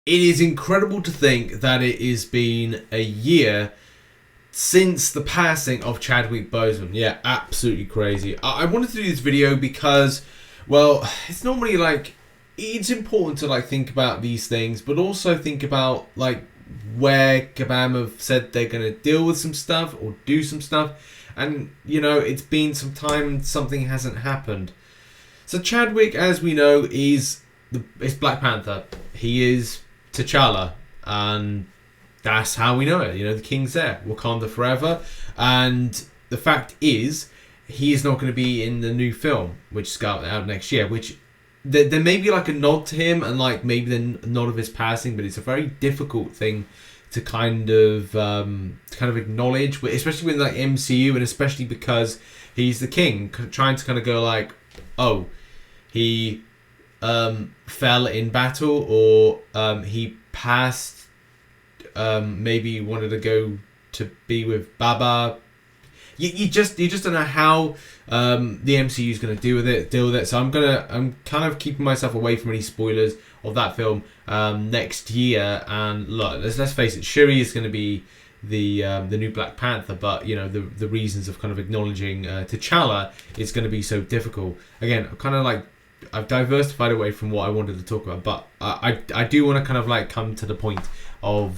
It is incredible to think that it has been a year since the passing of Chadwick Boseman. Yeah, absolutely crazy. I wanted to do this video because, well, it's normally like, it's important to like think about these things, but also think about like where Kabam have said they're going to deal with some stuff or do some stuff. And, you know, it's been some time and something hasn't happened. So Chadwick, as we know, is Black Panther. He is T'Challa, and that's how we know it. You know, the king's there, Wakanda forever. And the fact is, he is not going to be in the new film, which is out next year. Which there may be like a nod to him, and like maybe the nod of his passing, but it's a very difficult thing to kind of acknowledge, especially with like MCU, and especially because he's the king, trying to kind of go like, oh, he fell in battle, or he passed, maybe wanted to go to be with Baba. You just don't know how the MCU is going to deal with it. So I'm kind of keeping myself away from any spoilers of that film next year. And look, let's face it, Shuri is going to be the new Black Panther, but you know the reasons of kind of acknowledging T'Challa is going to be so difficult. Again, kind of like I've diversified away from what I wanted to talk about, but I do want to kind of like come to the point of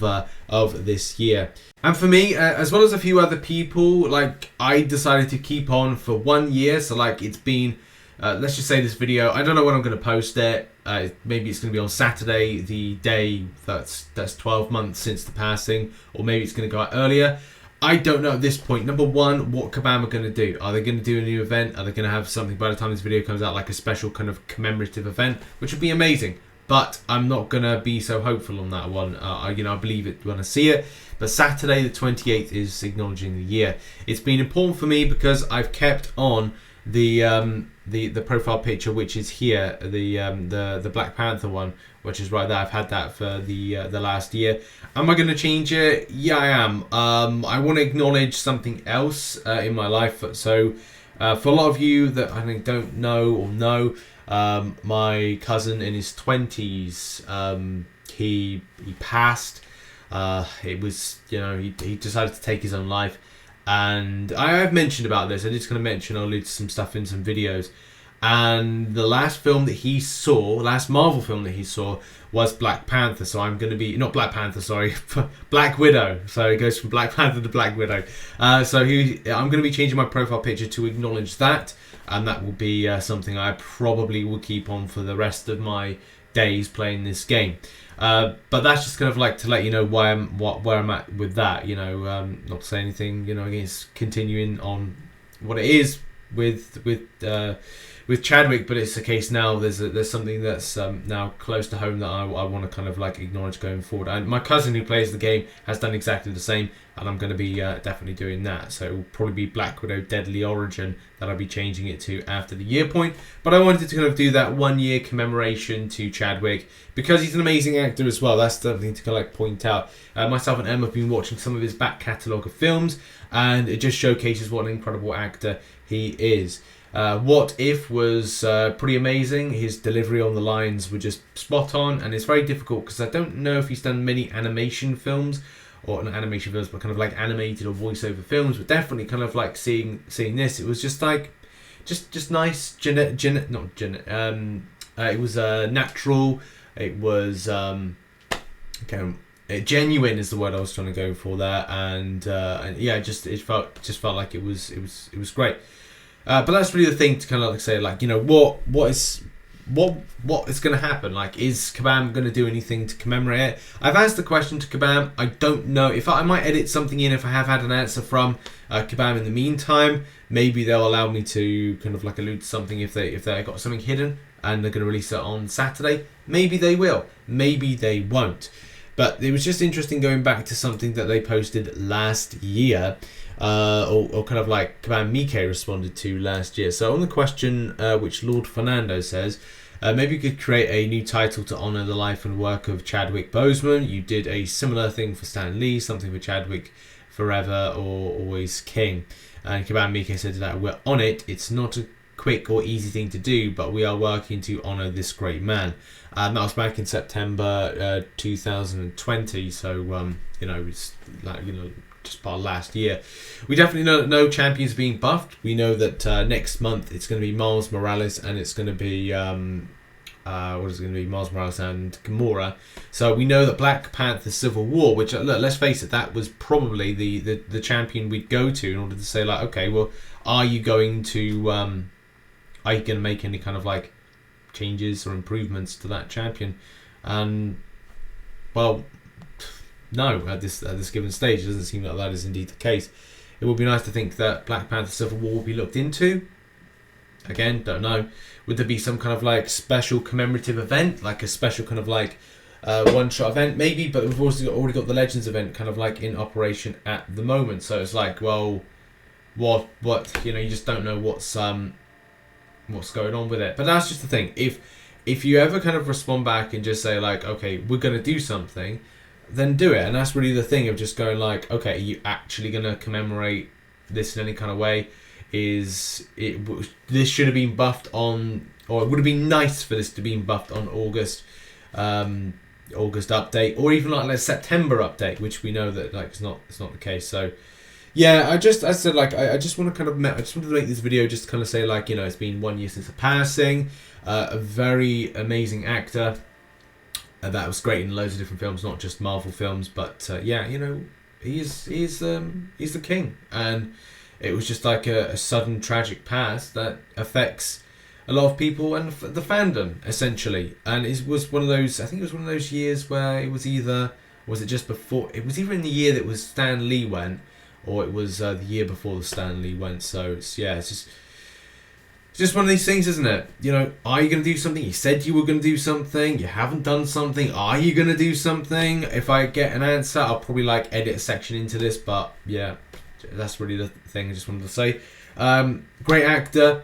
this year. And for me, as well as a few other people, like I decided to keep on for 1 year. So like it's been, let's just say this video, I don't know when I'm going to post it. Maybe it's going to be on Saturday, the day that's 12 months since the passing, or maybe it's going to go out earlier. I don't know at this point. Number one, what Kabam are going to do? Are they going to do a new event? Are they going to have something by the time this video comes out, like a special kind of commemorative event, which would be amazing? But I'm not going to be so hopeful on that one. I believe it when I see it. But Saturday the 28th is acknowledging the year. It's been important for me because I've kept on the profile picture, which is here, the Black Panther one, which is right there. I've had that for the last year. Am I going to change it? Yeah, I am. I want to acknowledge something else in my life. So for a lot of you that I think don't know or know, my cousin in his 20s, he passed. It was, you know, he decided to take his own life. And I have mentioned about this. I'm just going to mention, I'll allude to some stuff in some videos. And the last film that he saw, last Marvel film that he saw, was Black Panther. So I'm going to be, not Black Panther, sorry, Black Widow. So it goes from Black Panther to Black Widow. I'm going to be changing my profile picture to acknowledge that. And that will be something I probably will keep on for the rest of my days playing this game. But that's just kind of like to let you know where I'm at with that. You know, not to say anything, you know, against continuing on what it is with Chadwick, but it's a case now. There's something that's now close to home that I want to kind of like acknowledge going forward. And my cousin who plays the game has done exactly the same, and I'm going to be definitely doing that. So it will probably be Black Widow Deadly Origin that I'll be changing it to after the year point. But I wanted to kind of do that 1 year commemoration to Chadwick because he's an amazing actor as well. That's something to kind of like point out. Myself and Emma have been watching some of his back catalogue of films, and it just showcases what an incredible actor he is. What If was pretty amazing. His delivery on the lines were just spot on, and it's very difficult because I don't know if he's done many animation films, or not animation films, but kind of like animated or voiceover films. But definitely kind of like seeing this, it was just like just nice. It was natural. It was genuine is the word I was trying to go for there, and yeah, it felt like it was great. But that's really the thing to kind of like say, like, you know, what is going to happen? Like, is Kabam going to do anything to commemorate it? I've asked the question to Kabam. I don't know if I might edit something in if I have had an answer from Kabam in the meantime. Maybe they'll allow me to kind of like allude to something if they got something hidden and they're going to release it on Saturday. Maybe they will. Maybe they won't. But it was just interesting going back to something that they posted last year. Or kind of like Kabam Mike responded to last year. So on the question which Lord Fernando says, maybe you could create a new title to honour the life and work of Chadwick Boseman. You did a similar thing for Stan Lee, something for Chadwick Forever or Always King. And Kabam Mike said that we're on it. It's not quick or easy thing to do, but we are working to honour this great man. That was back in September 2020, so it's like just part of last year. We definitely know that no champions being buffed. We know that next month it's going to be Miles Morales, and it's going to be what is it going to be? Miles Morales and Gamora. So we know that Black Panther Civil War, which look, let's face it, that was probably the champion we'd go to in order to say like, okay, well, are you going to make any kind of like changes or improvements to that champion? And well, no, at this given stage, it doesn't seem like that is indeed the case. It would be nice to think that Black Panther Civil War will be looked into. Again, don't know. Would there be some kind of like special commemorative event, like a special kind of like one-shot event? Maybe, but we've also already got the Legends event kind of like in operation at the moment. So it's like, well, what you just don't know what's going on with it. But that's just the thing. If you ever kind of respond back and just say like, okay, we're going to do something, then do it. And that's really the thing of just going like, okay, are you actually going to commemorate this in any kind of way? This should have been buffed on, or it would have been nice for this to be buffed on August update, or even like a September update, which we know that like it's not the case. So yeah, I just want to make this video just to kind of say like, it's been 1 year since the passing. A very amazing actor. That was great in loads of different films, not just Marvel films, but he's the king, and it was just like a sudden tragic pass that affects a lot of people and the fandom essentially. And it was one of those, I think it was one of those years where it was either in the year that was Stan Lee went, or it was the year before the Stan Lee went. So it's just one of these things, isn't it? Are you going to do something? You said you were going to do something. You haven't done something. Are you going to do something? If I get an answer, I'll probably like edit a section into this. But yeah, that's really the thing I just wanted to say. Great actor.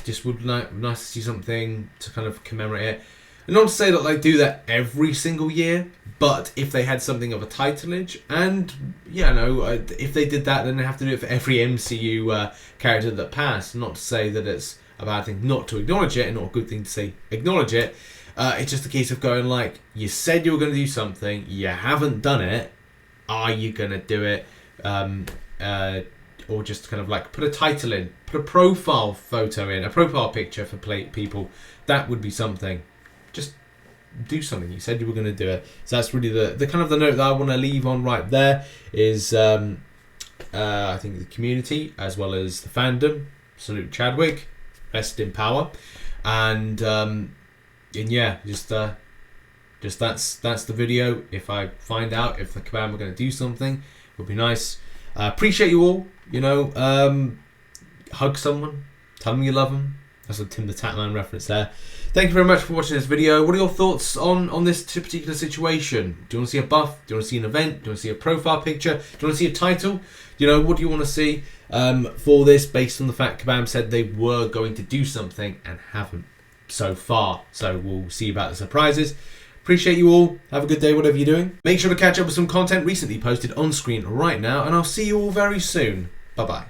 Just would nice to see something to kind of commemorate it. And not to say that like do that every single year, but if they had something of a titleage, and if they did that, then they have to do it for every MCU character that passed. Not to say that it's a bad thing not to acknowledge it, and not a good thing to say acknowledge it. It's just a case of going like, you said you were going to do something, you haven't done it. Are you going to do it? Or just kind of like put a title in, put a profile photo in, a profile picture for people. That would be something. Just do something. You said you were going to do it. So that's really the kind of the note that I want to leave on right there is I think the community as well as the fandom. Salute Chadwick. Rest in power. And yeah, just that's the video. If I find out if the Kabam are going to do something, it would be nice. Appreciate you all. Hug someone. Tell them you love them. That's a Tim the Tatman reference there. Thank you very much for watching this video. What are your thoughts on this particular situation? Do you want to see a buff? Do you want to see an event? Do you want to see a profile picture? Do you want to see a title? What do you want to see for this based on the fact Kabam said they were going to do something and haven't so far. So we'll see about the surprises. Appreciate you all. Have a good day, whatever you're doing. Make sure to catch up with some content recently posted on screen right now, and I'll see you all very soon. Bye-bye.